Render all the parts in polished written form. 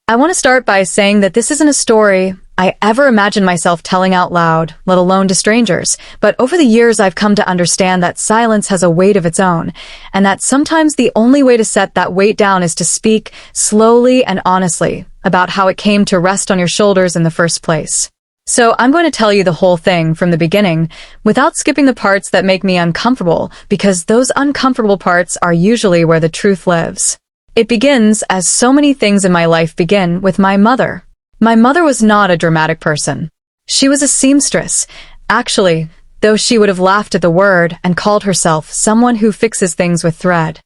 I want to start by saying that this isn't a story I ever imagined myself telling out loud, let alone to strangers, but over the years I've come to understand that silence has a weight of its own, and that sometimes the only way to set that weight down is to speak slowly and honestly about how it came to rest on your shoulders in the first place. So I'm going to tell you the whole thing from the beginning, without skipping the parts that make me uncomfortable, because those uncomfortable parts are usually where the truth lives. It begins, as so many things in my life begin, with my mother. My mother was not a dramatic person. She was a seamstress. Actually, though she would have laughed at the word and called herself someone who fixes things with thread.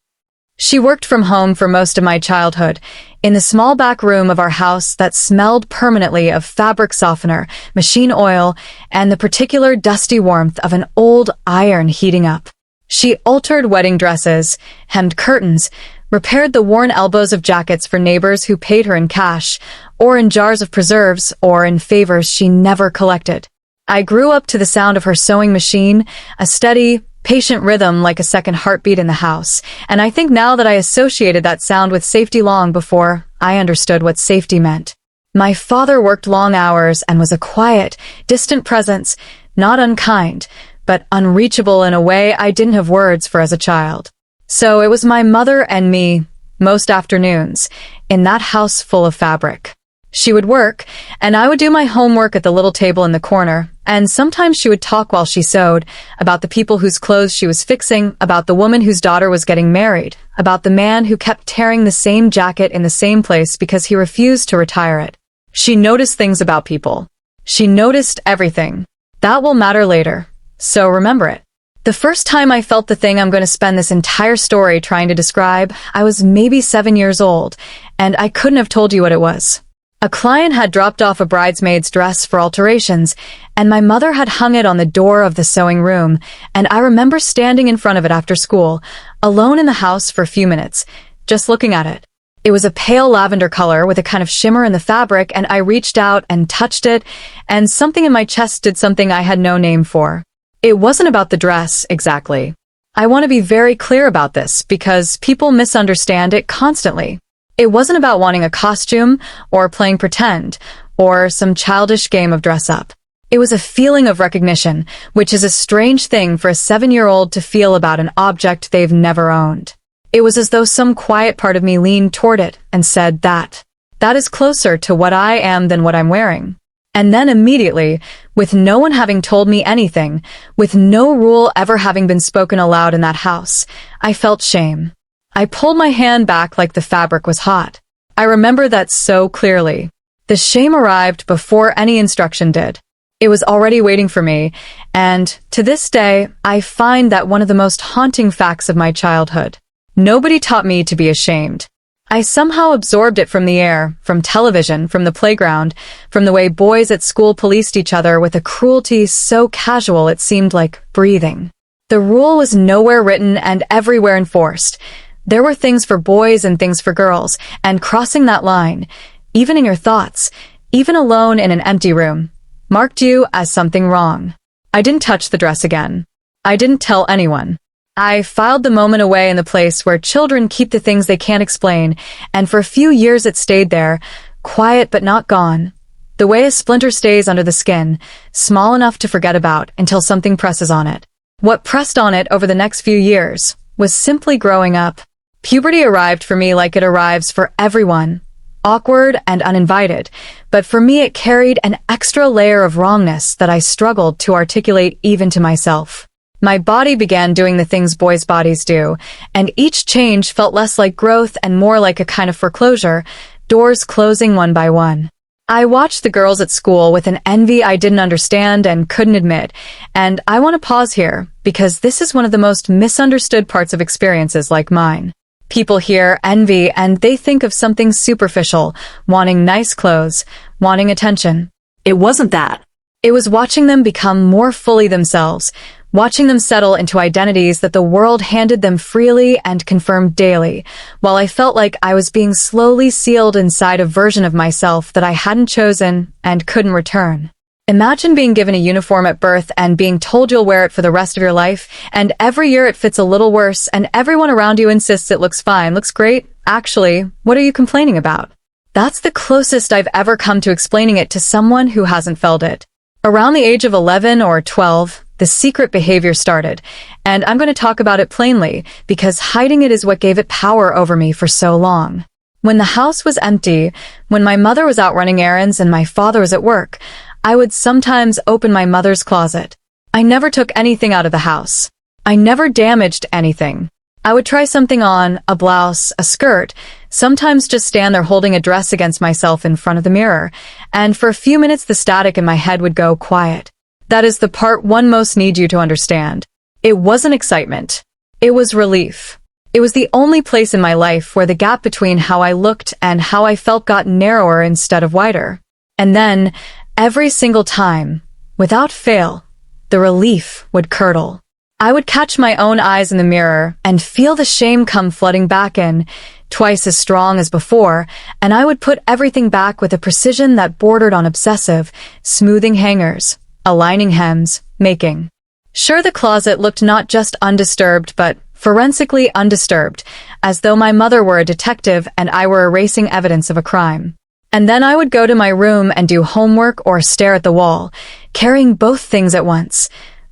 She worked from home for most of my childhood, in the small back room of our house that smelled permanently of fabric softener, machine oil, and the particular dusty warmth of an old iron heating up. She altered wedding dresses, hemmed curtains, repaired the worn elbows of jackets for neighbors who paid her in cash, or in jars of preserves, or in favors she never collected. I grew up to the sound of her sewing machine, a steady, patient rhythm like a second heartbeat in the house, and I think now that I associated that sound with safety long before I understood what safety meant. My father worked long hours and was a quiet, distant presence, not unkind, but unreachable in a way I didn't have words for as a child. So it was my mother and me, most afternoons, in that house full of fabric. She would work, and I would do my homework at the little table in the corner, and sometimes she would talk while she sewed, about the people whose clothes she was fixing, about the woman whose daughter was getting married, about the man who kept tearing the same jacket in the same place because he refused to retire it. She noticed things about people. She noticed everything. That will matter later, so remember it. The first time I felt the thing I'm going to spend this entire story trying to describe, I was maybe 7 years old, and I couldn't have told you what it was. A client had dropped off a bridesmaid's dress for alterations, and my mother had hung it on the door of the sewing room, and I remember standing in front of it after school, alone in the house for a few minutes, just looking at it. It was a pale lavender color with a kind of shimmer in the fabric, and I reached out and touched it, and something in my chest did something I had no name for. It wasn't about the dress, exactly. I want to be very clear about this, because people misunderstand it constantly. It wasn't about wanting a costume, or playing pretend, or some childish game of dress-up. It was a feeling of recognition, which is a strange thing for a 7-year-old to feel about an object they've never owned. It was as though some quiet part of me leaned toward it and said that is closer to what I am than what I'm wearing. And then immediately, with no one having told me anything, with no rule ever having been spoken aloud in that house, I felt shame. I pulled my hand back like the fabric was hot. I remember that so clearly. The shame arrived before any instruction did. It was already waiting for me, and to this day, I find that one of the most haunting facts of my childhood. Nobody taught me to be ashamed. I somehow absorbed it from the air, from television, from the playground, from the way boys at school policed each other with a cruelty so casual it seemed like breathing. The rule was nowhere written and everywhere enforced. There were things for boys and things for girls, and crossing that line, even in your thoughts, even alone in an empty room, marked you as something wrong. I didn't touch the dress again. I didn't tell anyone. I filed the moment away in the place where children keep the things they can't explain, and for a few years it stayed there, quiet but not gone, the way a splinter stays under the skin, small enough to forget about until something presses on it. What pressed on it over the next few years was simply growing up. Puberty arrived for me like it arrives for everyone, awkward and uninvited, but for me it carried an extra layer of wrongness that I struggled to articulate even to myself. My body began doing the things boys' bodies do, and each change felt less like growth and more like a kind of foreclosure, doors closing one by one. I watched the girls at school with an envy I didn't understand and couldn't admit, and I want to pause here, because this is one of the most misunderstood parts of experiences like mine. People hear envy and they think of something superficial, wanting nice clothes, wanting attention. It wasn't that. It was watching them become more fully themselves, watching them settle into identities that the world handed them freely and confirmed daily, while I felt like I was being slowly sealed inside a version of myself that I hadn't chosen and couldn't return. Imagine being given a uniform at birth and being told you'll wear it for the rest of your life, and every year it fits a little worse, and everyone around you insists it looks fine, looks great. Actually, what are you complaining about? That's the closest I've ever come to explaining it to someone who hasn't felt it. Around the age of 11 or 12, the secret behavior started, and I'm going to talk about it plainly because hiding it is what gave it power over me for so long. When the house was empty, when my mother was out running errands and my father was at work, I would sometimes open my mother's closet. I never took anything out of the house. I never damaged anything. I would try something on, a blouse, a skirt, sometimes just stand there holding a dress against myself in front of the mirror, and for a few minutes the static in my head would go quiet. That is the part one most need you to understand. It wasn't excitement. It was relief. It was the only place in my life where the gap between how I looked and how I felt got narrower instead of wider. And then, every single time, without fail, the relief would curdle. I would catch my own eyes in the mirror and feel the shame come flooding back in, twice as strong as before, and I would put everything back with a precision that bordered on obsessive, smoothing hangers, aligning hems, making sure the closet looked not just undisturbed but forensically undisturbed, as though my mother were a detective and I were erasing evidence of a crime. And then I would go to my room and do homework or stare at the wall, carrying both things at once.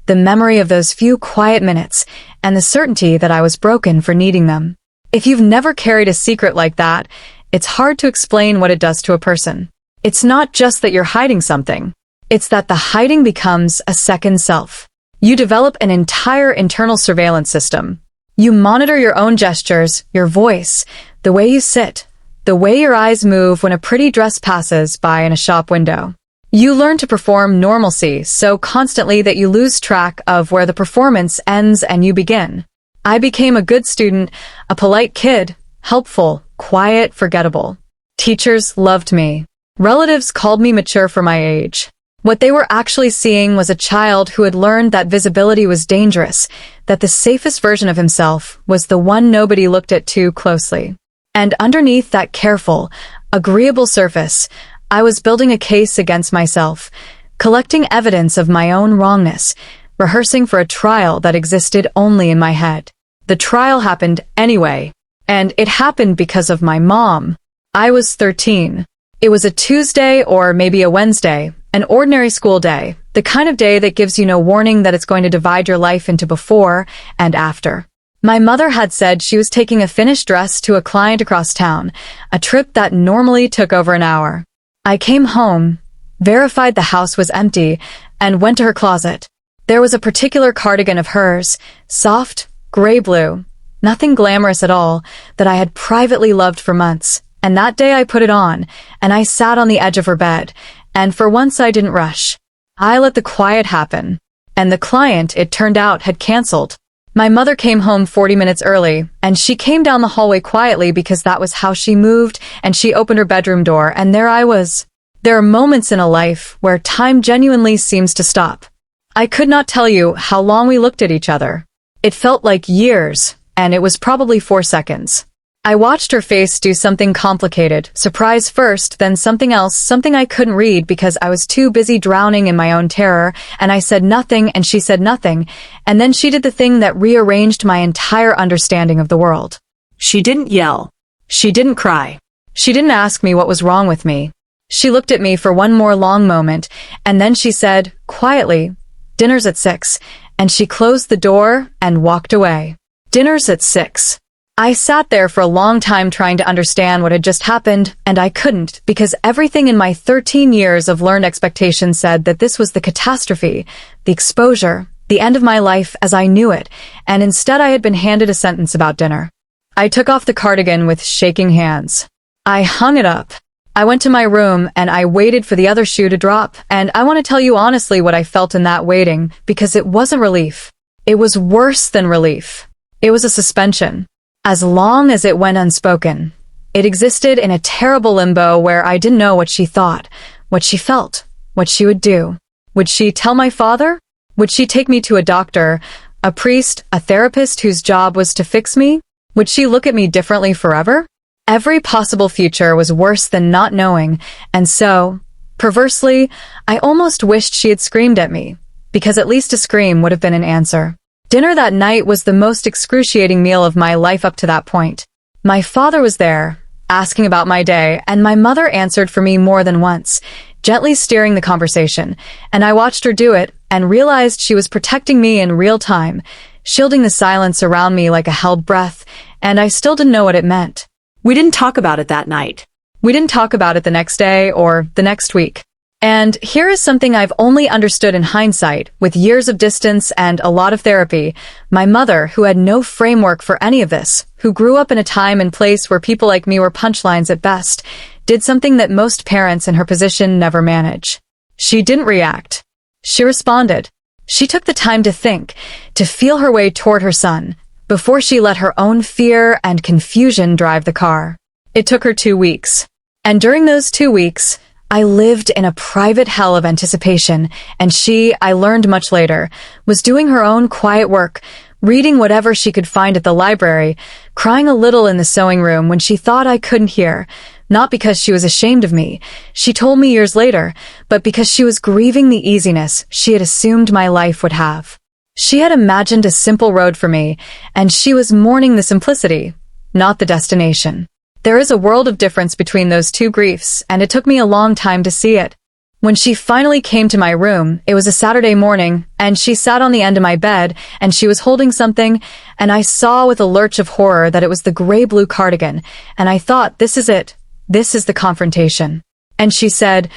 The memory of those few quiet minutes, and the certainty that I was broken for needing them. If you've never carried a secret like that, it's hard to explain what it does to a person. It's not just that you're hiding something. It's that the hiding becomes a second self. You develop an entire internal surveillance system. You monitor your own gestures, your voice, the way you sit, the way your eyes move when a pretty dress passes by in a shop window. You learn to perform normalcy so constantly that you lose track of where the performance ends and you begin. I became a good student, a polite kid, helpful, quiet, forgettable. Teachers loved me. Relatives called me mature for my age. What they were actually seeing was a child who had learned that visibility was dangerous, that the safest version of himself was the one nobody looked at too closely. And underneath that careful, agreeable surface, I was building a case against myself, collecting evidence of my own wrongness, rehearsing for a trial that existed only in my head. The trial happened anyway, and it happened because of my mom. I was 13. It was a Tuesday or maybe a Wednesday, an ordinary school day, the kind of day that gives you no warning that it's going to divide your life into before and after. My mother had said she was taking a finished dress to a client across town, a trip that normally took over an hour. I came home, verified the house was empty, and went to her closet. There was a particular cardigan of hers, soft, gray blue, nothing glamorous at all, that I had privately loved for months. And that day I put it on, and I sat on the edge of her bed, and for once I didn't rush. I let the quiet happen. And the client, it turned out, had canceled. My mother came home 40 minutes early, and she came down the hallway quietly because that was how she moved, and she opened her bedroom door, and there I was. There are moments in a life where time genuinely seems to stop. I could not tell you how long we looked at each other. It felt like years, and it was probably 4 seconds. I watched her face do something complicated, surprise first, then something else, something I couldn't read because I was too busy drowning in my own terror, and I said nothing and she said nothing, and then she did the thing that rearranged my entire understanding of the world. She didn't yell. She didn't cry. She didn't ask me what was wrong with me. She looked at me for one more long moment, and then she said, quietly, "Dinner's at 6, and she closed the door and walked away. Dinner's at 6. I sat there for a long time trying to understand what had just happened, and I couldn't because everything in my 13 years of learned expectation said that this was the catastrophe, the exposure, the end of my life as I knew it, and instead I had been handed a sentence about dinner. I took off the cardigan with shaking hands. I hung it up. I went to my room and I waited for the other shoe to drop, and I want to tell you honestly what I felt in that waiting because it wasn't relief. It was worse than relief. It was a suspension. As long as it went unspoken, it existed in a terrible limbo where I didn't know what she thought, what she felt, what she would do. Would she tell my father? Would she take me to a doctor, a priest, a therapist whose job was to fix me? Would she look at me differently forever? Every possible future was worse than not knowing, and so, perversely, I almost wished she had screamed at me, because at least a scream would have been an answer. Dinner that night was the most excruciating meal of my life up to that point. My father was there, asking about my day, and my mother answered for me more than once, gently steering the conversation, and I watched her do it and realized she was protecting me in real time, shielding the silence around me like a held breath, and I still didn't know what it meant. We didn't talk about it that night. We didn't talk about it the next day or the next week. And here is something I've only understood in hindsight, with years of distance and a lot of therapy. My mother, who had no framework for any of this, who grew up in a time and place where people like me were punchlines at best, did something that most parents in her position never manage. She didn't react. She responded. She took the time to think, to feel her way toward her son, before she let her own fear and confusion drive the car. It took her 2 weeks. And during those 2 weeks, I lived in a private hell of anticipation, and she, I learned much later, was doing her own quiet work, reading whatever she could find at the library, crying a little in the sewing room when she thought I couldn't hear, not because she was ashamed of me, she told me years later, but because she was grieving the easiness she had assumed my life would have. She had imagined a simple road for me, and she was mourning the simplicity, not the destination. There is a world of difference between those two griefs, and it took me a long time to see it. When she finally came to my room, it was a Saturday morning, and she sat on the end of my bed, and she was holding something, and I saw with a lurch of horror that it was the gray-blue cardigan, and I thought, this is it. This is the confrontation. And she said,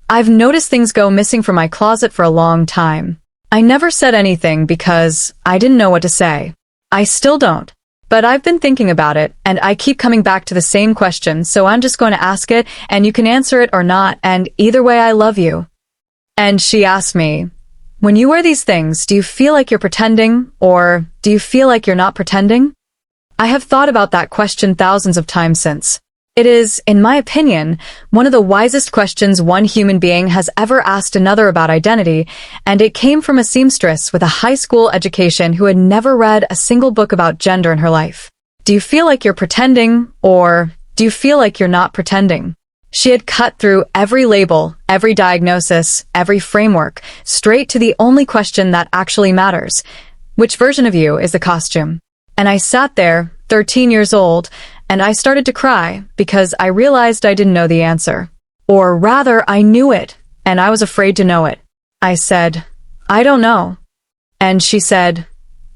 I've noticed things go missing from my closet for a long time. I never said anything because I didn't know what to say. I still don't. But I've been thinking about it, and I keep coming back to the same question, so I'm just going to ask it, and you can answer it or not, and either way I love you. And she asked me, when you wear these things, do you feel like you're pretending, or do you feel like you're not pretending? I have thought about that question thousands of times since. It is, in my opinion, one of the wisest questions one human being has ever asked another about identity, and it came from a seamstress with a high school education who had never read a single book about gender in her life. Do you feel like you're pretending, or do you feel like you're not pretending? She had cut through every label, every diagnosis, every framework, straight to the only question that actually matters. Which version of you is the costume? And I sat there, 13 years old, and I started to cry because I realized I didn't know the answer. Or rather, I knew it, and I was afraid to know it. I said, I don't know. And she said,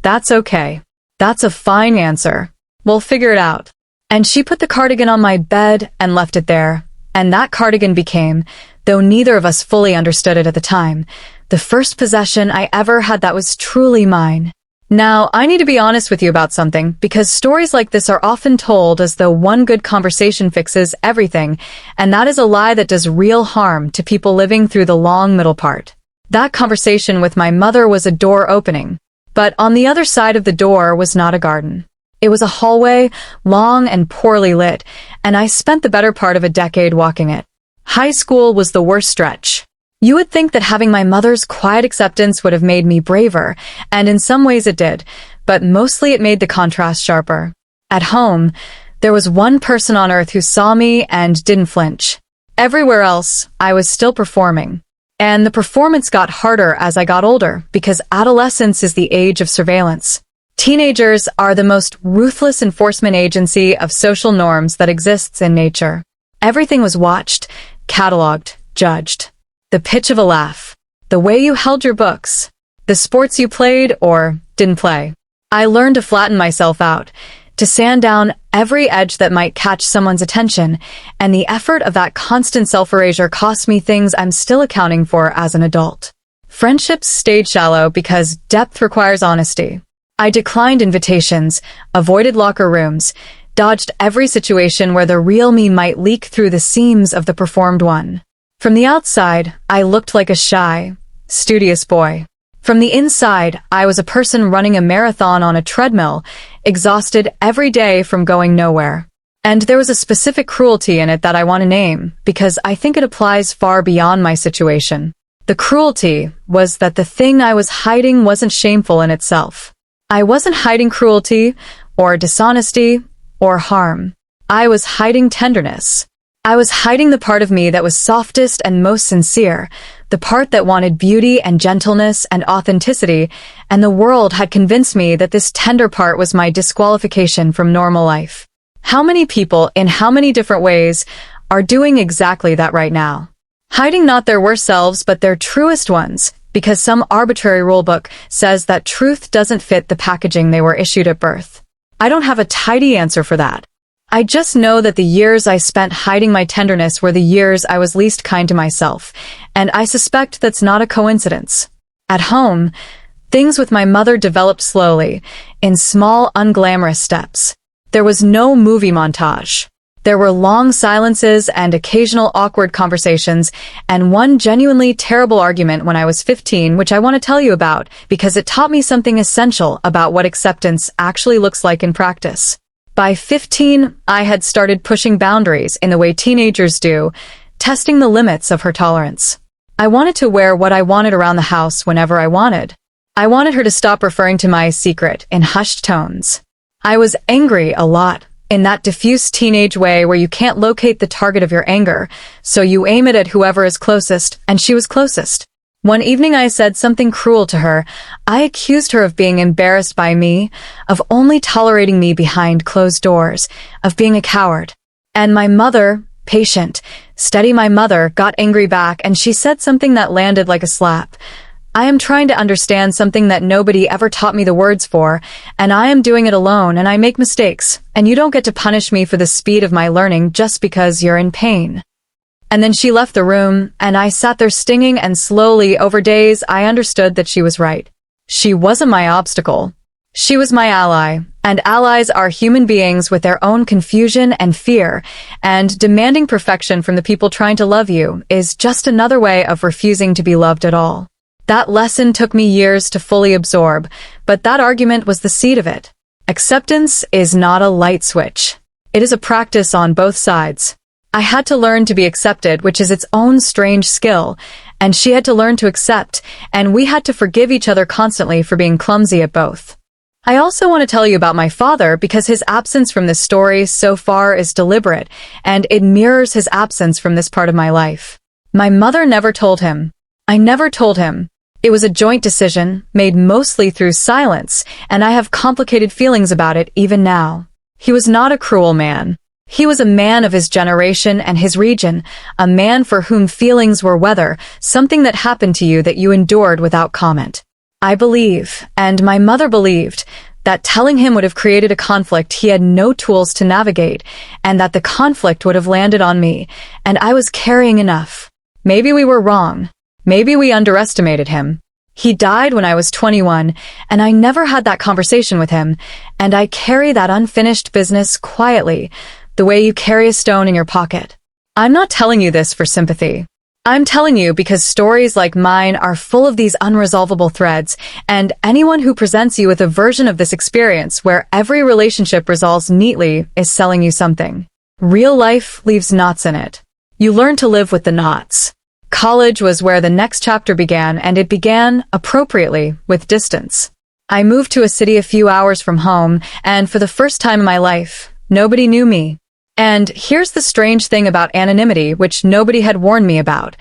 that's okay. That's a fine answer. We'll figure it out. And she put the cardigan on my bed and left it there. And that cardigan became, though neither of us fully understood it at the time, the first possession I ever had that was truly mine. Now, I need to be honest with you about something, because stories like this are often told as though one good conversation fixes everything, and that is a lie that does real harm to people living through the long middle part. That conversation with my mother was a door opening, but on the other side of the door was not a garden. It was a hallway, long and poorly lit, and I spent the better part of a decade walking it. High school was the worst stretch. You would think that having my mother's quiet acceptance would have made me braver, and in some ways it did, but mostly it made the contrast sharper. At home, there was one person on earth who saw me and didn't flinch. Everywhere else, I was still performing. And the performance got harder as I got older, because adolescence is the age of surveillance. Teenagers are the most ruthless enforcement agency of social norms that exists in nature. Everything was watched, cataloged, judged. The pitch of a laugh, the way you held your books, the sports you played or didn't play. I learned to flatten myself out, to sand down every edge that might catch someone's attention, and the effort of that constant self-erasure cost me things I'm still accounting for as an adult. Friendships stayed shallow because depth requires honesty. I declined invitations, avoided locker rooms, dodged every situation where the real me might leak through the seams of the performed one. From the outside, I looked like a shy, studious boy. From the inside, I was a person running a marathon on a treadmill, exhausted every day from going nowhere. And there was a specific cruelty in it that I want to name, because I think it applies far beyond my situation. The cruelty was that the thing I was hiding wasn't shameful in itself. I wasn't hiding cruelty, or dishonesty, or harm. I was hiding tenderness. I was hiding the part of me that was softest and most sincere, the part that wanted beauty and gentleness and authenticity, and the world had convinced me that this tender part was my disqualification from normal life. How many people, in how many different ways, are doing exactly that right now? Hiding not their worst selves, but their truest ones, because some arbitrary rulebook says that truth doesn't fit the packaging they were issued at birth. I don't have a tidy answer for that. I just know that the years I spent hiding my tenderness were the years I was least kind to myself, and I suspect that's not a coincidence. At home, things with my mother developed slowly, in small, unglamorous steps. There was no movie montage. There were long silences and occasional awkward conversations, and one genuinely terrible argument when I was 15, which I want to tell you about because it taught me something essential about what acceptance actually looks like in practice. By 15, I had started pushing boundaries in the way teenagers do, testing the limits of her tolerance. I wanted to wear what I wanted around the house whenever I wanted. I wanted her to stop referring to my secret in hushed tones. I was angry a lot, in that diffuse teenage way where you can't locate the target of your anger, so you aim it at whoever is closest, and she was closest. One evening I said something cruel to her. I accused her of being embarrassed by me, of only tolerating me behind closed doors, of being a coward. And my mother, patient, steady my mother, got angry back, and she said something that landed like a slap. I am trying to understand something that nobody ever taught me the words for, and I am doing it alone, and I make mistakes, and you don't get to punish me for the speed of my learning just because you're in pain. And then she left the room, and I sat there stinging, and slowly, over days, I understood that she was right. She wasn't my obstacle. She was my ally, and allies are human beings with their own confusion and fear, and demanding perfection from the people trying to love you is just another way of refusing to be loved at all. That lesson took me years to fully absorb, but that argument was the seed of it. Acceptance is not a light switch. It is a practice on both sides. I had to learn to be accepted, which is its own strange skill, and she had to learn to accept, and we had to forgive each other constantly for being clumsy at both. I also want to tell you about my father because his absence from this story so far is deliberate, and it mirrors his absence from this part of my life. My mother never told him. I never told him. It was a joint decision, made mostly through silence, and I have complicated feelings about it even now. He was not a cruel man. He was a man of his generation and his region, a man for whom feelings were weather, something that happened to you that you endured without comment. I believe, and my mother believed, that telling him would have created a conflict he had no tools to navigate, and that the conflict would have landed on me, and I was carrying enough. Maybe we were wrong. Maybe we underestimated him. He died when I was 21, and I never had that conversation with him, and I carry that unfinished business quietly, the way you carry a stone in your pocket. I'm not telling you this for sympathy. I'm telling you because stories like mine are full of these unresolvable threads, and anyone who presents you with a version of this experience where every relationship resolves neatly is selling you something. Real life leaves knots in it. You learn to live with the knots. College was where the next chapter began, and it began, appropriately, with distance. I moved to a city a few hours from home, and for the first time in my life, nobody knew me. And here's the strange thing about anonymity, which nobody had warned me about.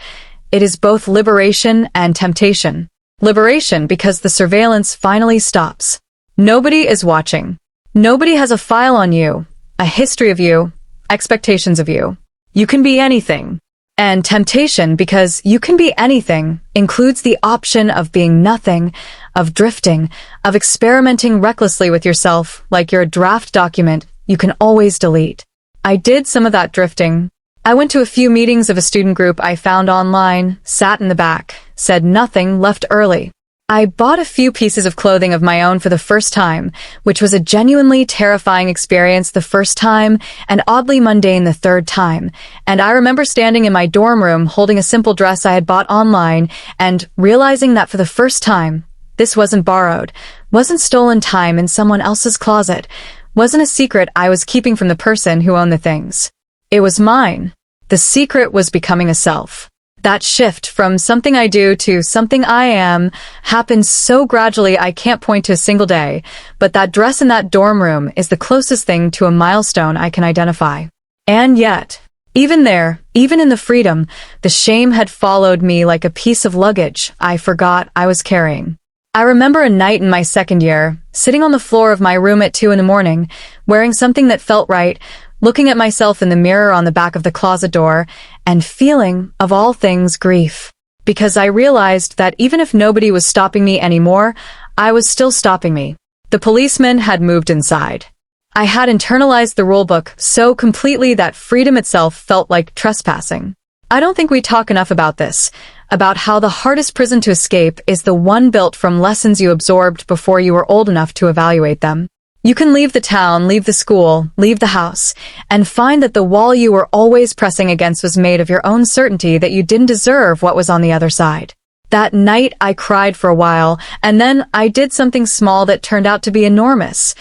It is both liberation and temptation. Liberation because the surveillance finally stops. Nobody is watching. Nobody has a file on you, a history of you, expectations of you. You can be anything. And temptation because you can be anything includes the option of being nothing, of drifting, of experimenting recklessly with yourself like you're a draft document you can always delete. I did some of that drifting. I went to a few meetings of a student group I found online, sat in the back, said nothing, left early. I bought a few pieces of clothing of my own for the first time, which was a genuinely terrifying experience the first time and oddly mundane the third time. And I remember standing in my dorm room holding a simple dress I had bought online and realizing that for the first time, this wasn't borrowed, wasn't stolen time in someone else's closet, wasn't a secret I was keeping from the person who owned the things. It was mine. The secret was becoming a self. That shift from something I do to something I am happened so gradually I can't point to a single day, but that dress in that dorm room is the closest thing to a milestone I can identify. And yet, even there, even in the freedom, the shame had followed me like a piece of luggage I forgot I was carrying. I remember a night in my second year, sitting on the floor of my room at 2 in the morning, wearing something that felt right, looking at myself in the mirror on the back of the closet door, and feeling, of all things, grief. Because I realized that even if nobody was stopping me anymore, I was still stopping me. The policeman had moved inside. I had internalized the rulebook so completely that freedom itself felt like trespassing. I don't think we talk enough about this, about how the hardest prison to escape is the one built from lessons you absorbed before you were old enough to evaluate them. You can leave the town, leave the school, leave the house, and find that the wall you were always pressing against was made of your own certainty that you didn't deserve what was on the other side. That night I cried for a while, and then I did something small that turned out to be enormous.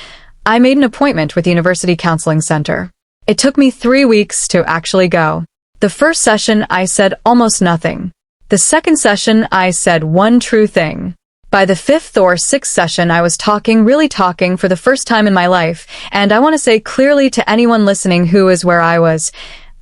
I made an appointment with the University Counseling Center. It took me 3 weeks to actually go. The first session I said almost nothing. The second session I said one true thing. By the 5th or 6th session I was really talking for the first time in my life, and I want to say clearly to anyone listening who is where I was,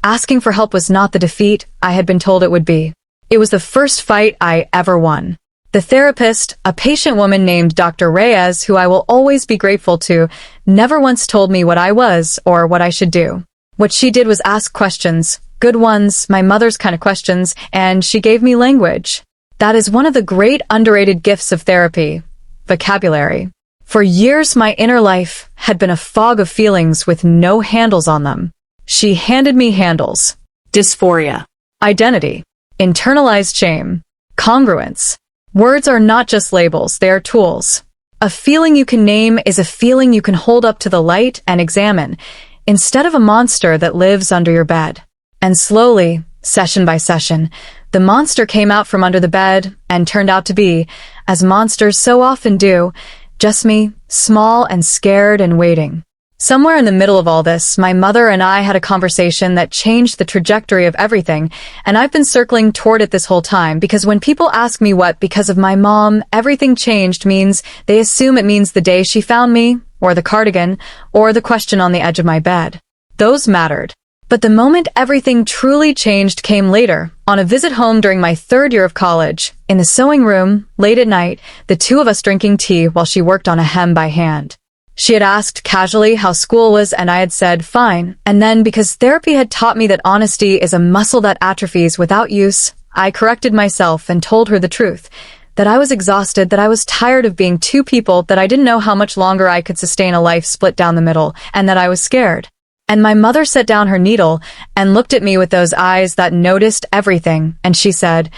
asking for help was not the defeat I had been told it would be. It was the first fight I ever won. The therapist, a patient woman named Dr. Reyes, who I will always be grateful to, never once told me what I was or what I should do. What she did was ask questions, good ones, my mother's kind of questions, and she gave me language. That is one of the great underrated gifts of therapy, vocabulary. For years my inner life had been a fog of feelings with no handles on them. She handed me handles. Dysphoria. Identity. Internalized shame. Congruence. Words are not just labels, they are tools. A feeling you can name is a feeling you can hold up to the light and examine, instead of a monster that lives under your bed. And slowly, session by session, the monster came out from under the bed and turned out to be, as monsters so often do, just me, small and scared and waiting. Somewhere in the middle of all this, my mother and I had a conversation that changed the trajectory of everything, and I've been circling toward it this whole time because when people ask me what, because of my mom, everything changed means, they assume it means the day she found me, or the cardigan, or the question on the edge of my bed. Those mattered. But the moment everything truly changed came later, on a visit home during my 3rd year of college, in the sewing room, late at night, the two of us drinking tea while she worked on a hem by hand. She had asked casually how school was and I had said, fine, and then because therapy had taught me that honesty is a muscle that atrophies without use, I corrected myself and told her the truth, that I was exhausted, that I was tired of being two people, that I didn't know how much longer I could sustain a life split down the middle, and that I was scared. And my mother set down her needle and looked at me with those eyes that noticed everything, and she said,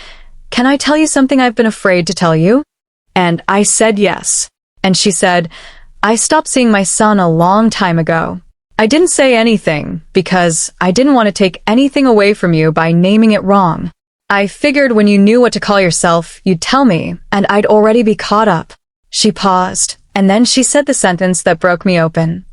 "Can I tell you something I've been afraid to tell you?" And I said yes. And she said, "I stopped seeing my son a long time ago. I didn't say anything because I didn't want to take anything away from you by naming it wrong. I figured when you knew what to call yourself, you'd tell me, and I'd already be caught up." She paused, and then she said the sentence that broke me open.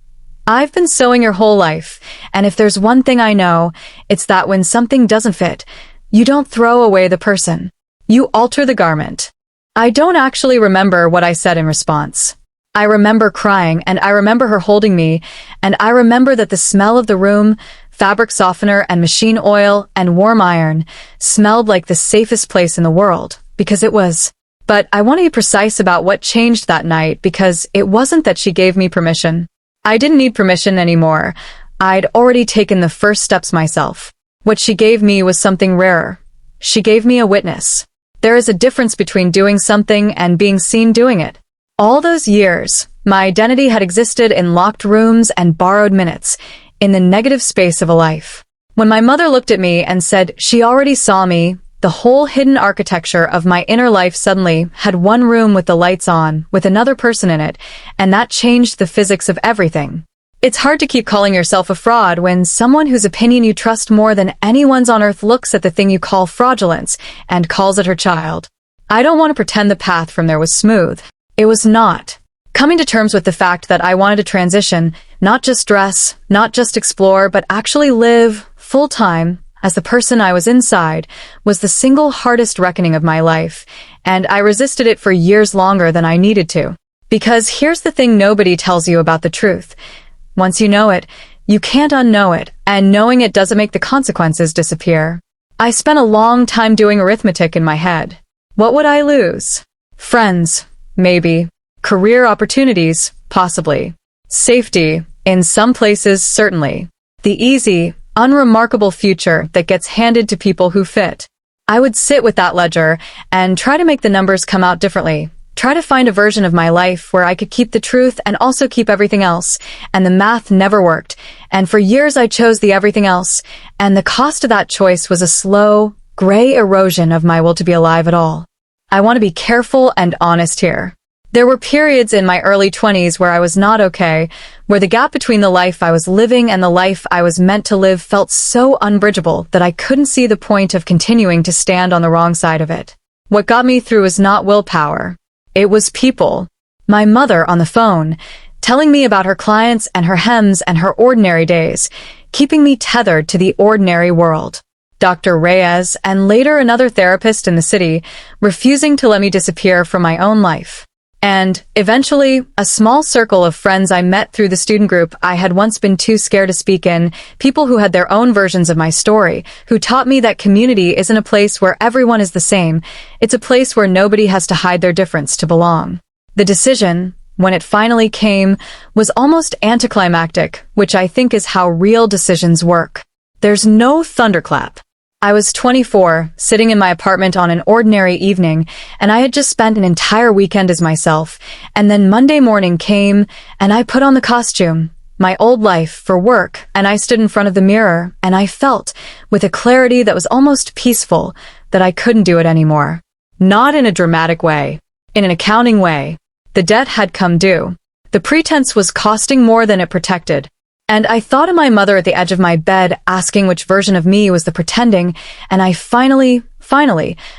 "I've been sewing your whole life, and if there's one thing I know, it's that when something doesn't fit, you don't throw away the person. You alter the garment." I don't actually remember what I said in response. I remember crying, and I remember her holding me, and I remember that the smell of the room, fabric softener and machine oil and warm iron, smelled like the safest place in the world, because it was. But I want to be precise about what changed that night, because it wasn't that she gave me permission. I didn't need permission anymore. I'd already taken the first steps myself. What she gave me was something rarer. She gave me a witness. There is a difference between doing something and being seen doing it. All those years, my identity had existed in locked rooms and borrowed minutes, in the negative space of a life. When my mother looked at me and said she already saw me, the whole hidden architecture of my inner life suddenly had one room with the lights on, with another person in it, and that changed the physics of everything. It's hard to keep calling yourself a fraud when someone whose opinion you trust more than anyone's on earth looks at the thing you call fraudulence and calls it her child. I don't want to pretend the path from there was smooth. It was not. Coming to terms with the fact that I wanted to transition, not just dress, not just explore, but actually live, full-time, as the person I was inside, was the single hardest reckoning of my life, and I resisted it for years longer than I needed to. Because here's the thing nobody tells you about the truth. Once you know it, you can't unknow it, and knowing it doesn't make the consequences disappear. I spent a long time doing arithmetic in my head. What would I lose? Friends, Maybe. Career opportunities? Possibly. Safety? In some places, certainly. The easy, unremarkable future that gets handed to people who fit. I would sit with that ledger and try to make the numbers come out differently. Try to find a version of my life where I could keep the truth and also keep everything else. And the math never worked. And for years I chose the everything else. And the cost of that choice was a slow, gray erosion of my will to be alive at all. I want to be careful and honest here. There were periods in my early 20s where I was not okay, where the gap between the life I was living and the life I was meant to live felt so unbridgeable that I couldn't see the point of continuing to stand on the wrong side of it. What got me through was not willpower. It was people. My mother on the phone, telling me about her clients and her hems and her ordinary days, keeping me tethered to the ordinary world. Dr. Reyes, and later another therapist in the city, refusing to let me disappear from my own life. And, eventually, a small circle of friends I met through the student group I had once been too scared to speak in, people who had their own versions of my story, who taught me that community isn't a place where everyone is the same, it's a place where nobody has to hide their difference to belong. The decision, when it finally came, was almost anticlimactic, which I think is how real decisions work. There's no thunderclap. I was 24, sitting in my apartment on an ordinary evening, and I had just spent an entire weekend as myself, and then Monday morning came, and I put on the costume, my old life, for work, and I stood in front of the mirror, and I felt, with a clarity that was almost peaceful, that I couldn't do it anymore. Not in a dramatic way. In an accounting way. The debt had come due. The pretense was costing more than it protected. And I thought of my mother at the edge of my bed asking which version of me was the pretending, and I finally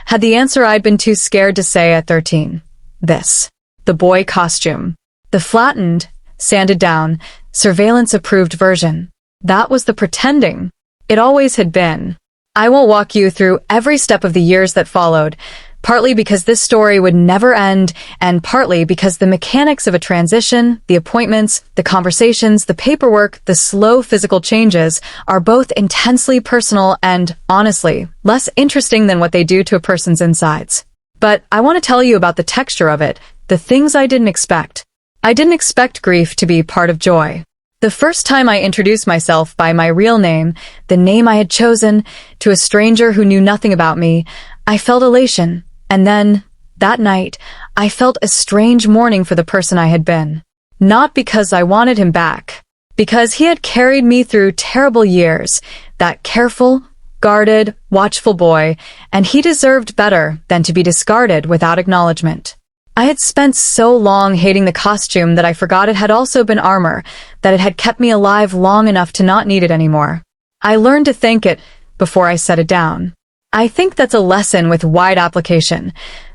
had the answer I'd been too scared to say at 13. This. The boy costume. The flattened, sanded down, surveillance-approved version. That was the pretending. It always had been. I won't walk you through every step of the years that followed, partly because this story would never end, and partly because the mechanics of a transition, the appointments, the conversations, the paperwork, the slow physical changes are both intensely personal and, honestly, less interesting than what they do to a person's insides. But I want to tell you about the texture of it, the things I didn't expect. I didn't expect grief to be part of joy. The first time I introduced myself by my real name, the name I had chosen, to a stranger who knew nothing about me, I felt elation. And then, that night, I felt a strange mourning for the person I had been. Not because I wanted him back. Because he had carried me through terrible years, that careful, guarded, watchful boy, and he deserved better than to be discarded without acknowledgement. I had spent so long hating the costume that I forgot it had also been armor, that it had kept me alive long enough to not need it anymore. I learned to thank it before I set it down. I think that's a lesson with wide application.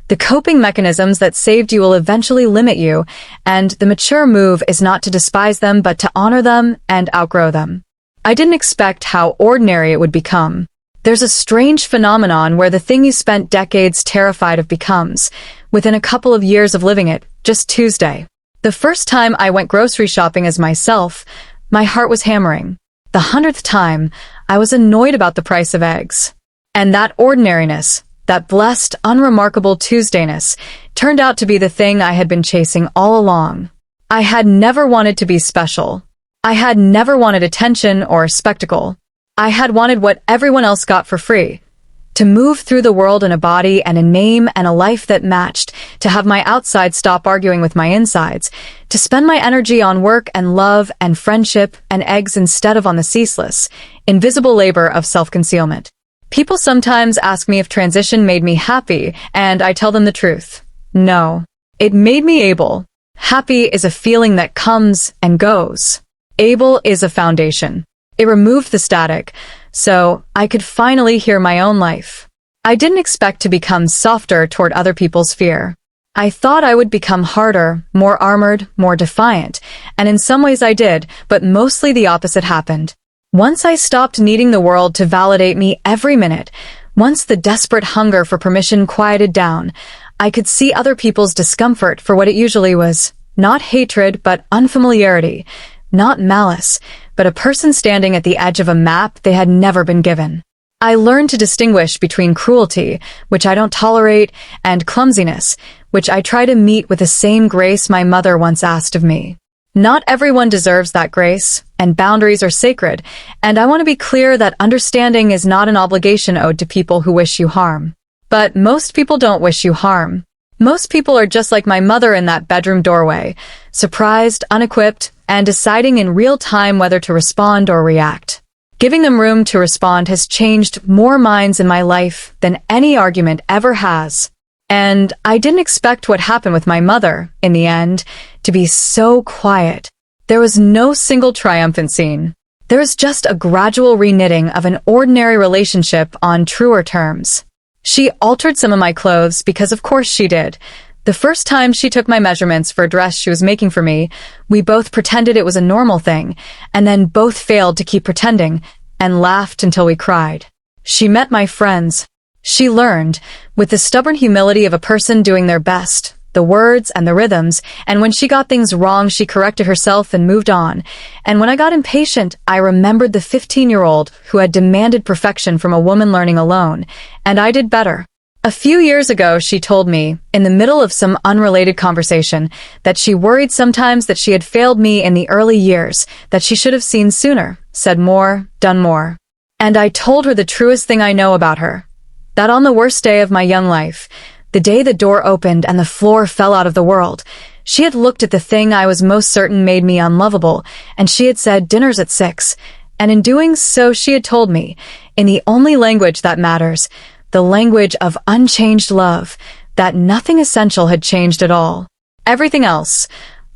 The coping mechanisms that saved you will eventually limit you, and the mature move is not to despise them but to honor them and outgrow them. I didn't expect how ordinary it would become. There's a strange phenomenon where the thing you spent decades terrified of becomes, within a couple of years of living it, just Tuesday. The first time I went grocery shopping as myself, my heart was hammering. The 100th time, I was annoyed about the price of eggs. And that ordinariness, that blessed, unremarkable Tuesdayness, turned out to be the thing I had been chasing all along. I had never wanted to be special. I had never wanted attention or spectacle. I had wanted what everyone else got for free. To move through the world in a body and a name and a life that matched, to have my outside stop arguing with my insides, to spend my energy on work and love and friendship and eggs instead of on the ceaseless, invisible labor of self-concealment. People sometimes ask me if transition made me happy, and I tell them the truth. No. It made me able. Happy is a feeling that comes and goes. Able is a foundation. It removed the static, so I could finally hear my own life. I didn't expect to become softer toward other people's fear. I thought I would become harder, more armored, more defiant, and in some ways I did, but mostly the opposite happened. Once I stopped needing the world to validate me every minute, once the desperate hunger for permission quieted down, I could see other people's discomfort for what it usually was. Not hatred, but unfamiliarity. Not malice, but a person standing at the edge of a map they had never been given. I learned to distinguish between cruelty, which I don't tolerate, and clumsiness, which I try to meet with the same grace my mother once asked of me. Not everyone deserves that grace, and boundaries are sacred, and I want to be clear that understanding is not an obligation owed to people who wish you harm. But most people don't wish you harm. Most people are just like my mother in that bedroom doorway, surprised, unequipped, and deciding in real time whether to respond or react. Giving them room to respond has changed more minds in my life than any argument ever has. And I didn't expect what happened with my mother, in the end, to be so quiet. There was no single triumphant scene. There was just a gradual reknitting of an ordinary relationship on truer terms. She altered some of my clothes because of course she did. The first time she took my measurements for a dress she was making for me, we both pretended it was a normal thing, and then both failed to keep pretending, and laughed until we cried. She met my friends. She learned, with the stubborn humility of a person doing their best, the words and the rhythms, and when she got things wrong she corrected herself and moved on. And when I got impatient, I remembered the 15-year-old who had demanded perfection from a woman learning alone, and I did better. A few years ago, she told me, in the middle of some unrelated conversation, that she worried sometimes that she had failed me in the early years, that she should have seen sooner, said more, done more. And I told her the truest thing I know about her. That on the worst day of my young life, the day the door opened and the floor fell out of the world, she had looked at the thing I was most certain made me unlovable, and she had said, "Dinner's at 6. And in doing so, she had told me, in the only language that matters, the language of unchanged love, that nothing essential had changed at all. Everything else,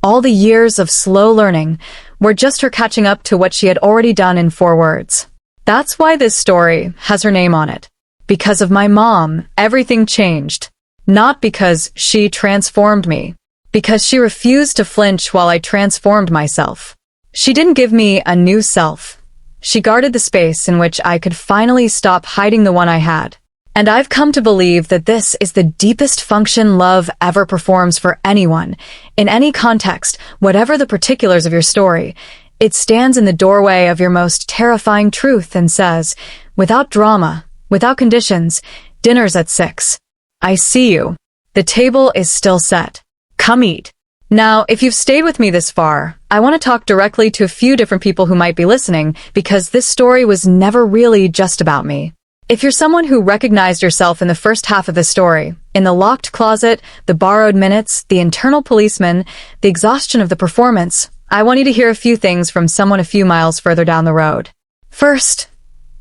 all the years of slow learning, were just her catching up to what she had already done in 4 words. That's why this story has her name on it. Because of my mom, everything changed. Not because she transformed me. Because she refused to flinch while I transformed myself. She didn't give me a new self. She guarded the space in which I could finally stop hiding the one I had. And I've come to believe that this is the deepest function love ever performs for anyone, in any context, whatever the particulars of your story. It stands in the doorway of your most terrifying truth and says, without drama, without conditions, dinner's at 6. I see you. The table is still set. Come eat. Now, if you've stayed with me this far, I want to talk directly to a few different people who might be listening, because this story was never really just about me. If you're someone who recognized yourself in the first half of the story, in the locked closet, the borrowed minutes, the internal policeman, the exhaustion of the performance, I want you to hear a few things from someone a few miles further down the road. First,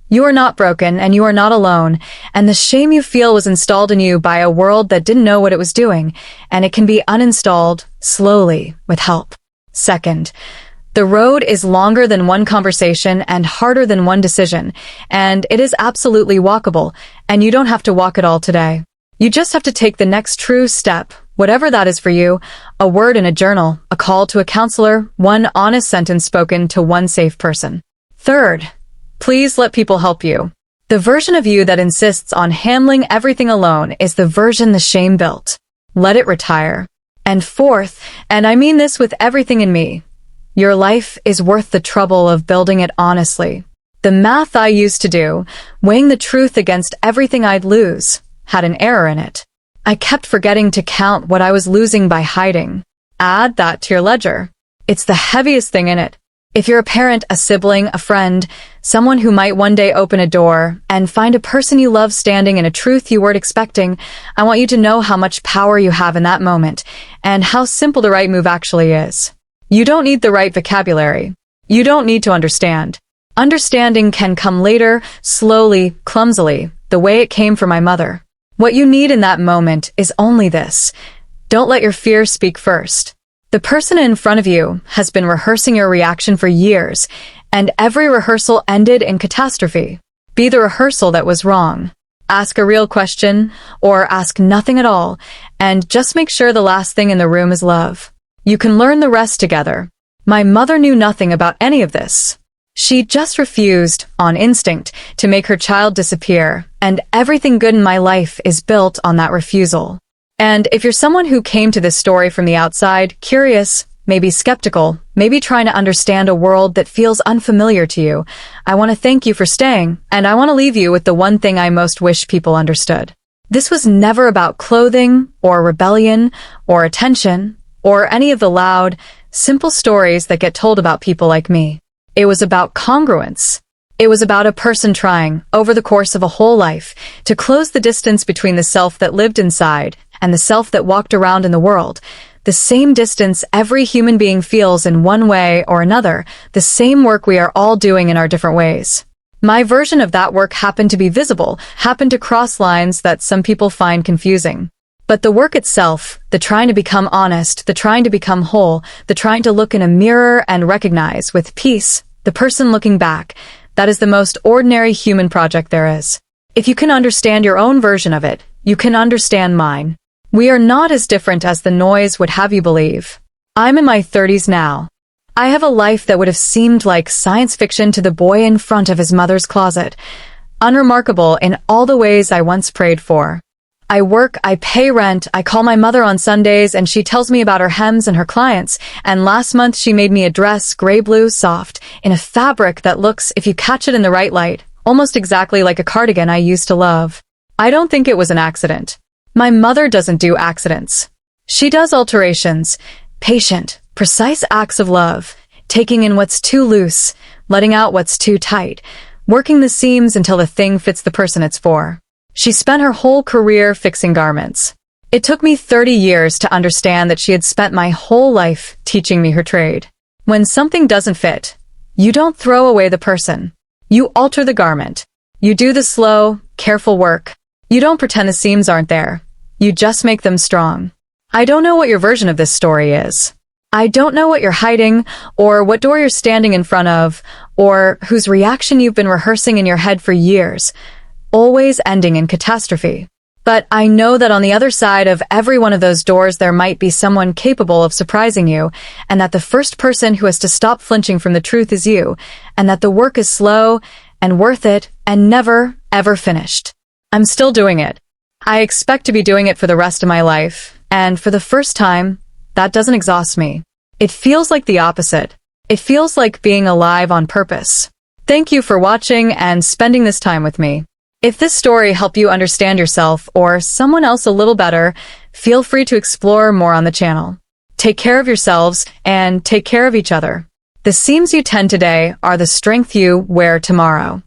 you are not broken and you are not alone, and the shame you feel was installed in you by a world that didn't know what it was doing, and it can be uninstalled, slowly, with help. Second, the road is longer than one conversation and harder than one decision, and it is absolutely walkable, and you don't have to walk it all today. You just have to take the next true step, whatever that is for you, a word in a journal, a call to a counselor, one honest sentence spoken to one safe person. Third, please let people help you. The version of you that insists on handling everything alone is the version the shame built. Let it retire. And fourth, and I mean this with everything in me, your life is worth the trouble of building it honestly. The math I used to do, weighing the truth against everything I'd lose, had an error in it. I kept forgetting to count what I was losing by hiding. Add that to your ledger. It's the heaviest thing in it. If you're a parent, a sibling, a friend, someone who might one day open a door and find a person you love standing in a truth you weren't expecting, I want you to know how much power you have in that moment and how simple the right move actually is. You don't need the right vocabulary. You don't need to understand. Understanding can come later, slowly, clumsily, the way it came for my mother. What you need in that moment is only this. Don't let your fear speak first. The person in front of you has been rehearsing your reaction for years, and every rehearsal ended in catastrophe. Be the rehearsal that was wrong. Ask a real question, or ask nothing at all, and just make sure the last thing in the room is love. You can learn the rest together. My mother knew nothing about any of this. She just refused, on instinct, to make her child disappear, and everything good in my life is built on that refusal. And if you're someone who came to this story from the outside, curious, maybe skeptical, maybe trying to understand a world that feels unfamiliar to you. I want to thank you for staying, and I want to leave you with the one thing I most wish people understood. This was never about clothing, or rebellion, or attention, or any of the loud, simple stories that get told about people like me. It was about congruence. It was about a person trying, over the course of a whole life, to close the distance between the self that lived inside and the self that walked around in the world. The same distance every human being feels in one way or another, the same work we are all doing in our different ways. My version of that work happened to be visible, happened to cross lines that some people find confusing. But the work itself, the trying to become honest, the trying to become whole, the trying to look in a mirror and recognize, with peace, the person looking back, that is the most ordinary human project there is. If you can understand your own version of it, you can understand mine. We are not as different as the noise would have you believe. I'm in my 30s now. I have a life that would have seemed like science fiction to the boy in front of his mother's closet. Unremarkable in all the ways I once prayed for. I work, I pay rent, I call my mother on Sundays and she tells me about her hems and her clients, and last month she made me a dress, gray blue, soft, in a fabric that looks, if you catch it in the right light, almost exactly like a cardigan I used to love. I don't think it was an accident. My mother doesn't do accidents. She does alterations, patient, precise acts of love, taking in what's too loose, letting out what's too tight, working the seams until the thing fits the person it's for. She spent her whole career fixing garments. It took me 30 years to understand that she had spent my whole life teaching me her trade. When something doesn't fit, you don't throw away the person. You alter the garment. You do the slow, careful work. You don't pretend the seams aren't there. You just make them strong. I don't know what your version of this story is. I don't know what you're hiding, or what door you're standing in front of, or whose reaction you've been rehearsing in your head for years, always ending in catastrophe. But I know that on the other side of every one of those doors there might be someone capable of surprising you, and that the first person who has to stop flinching from the truth is you, and that the work is slow and worth it and never, ever finished. I'm still doing it. I expect to be doing it for the rest of my life, and for the first time, that doesn't exhaust me. It feels like the opposite. It feels like being alive on purpose. Thank you for watching and spending this time with me. If this story helped you understand yourself or someone else a little better, feel free to explore more on the channel. Take care of yourselves and take care of each other. The seams you tend today are the strength you wear tomorrow.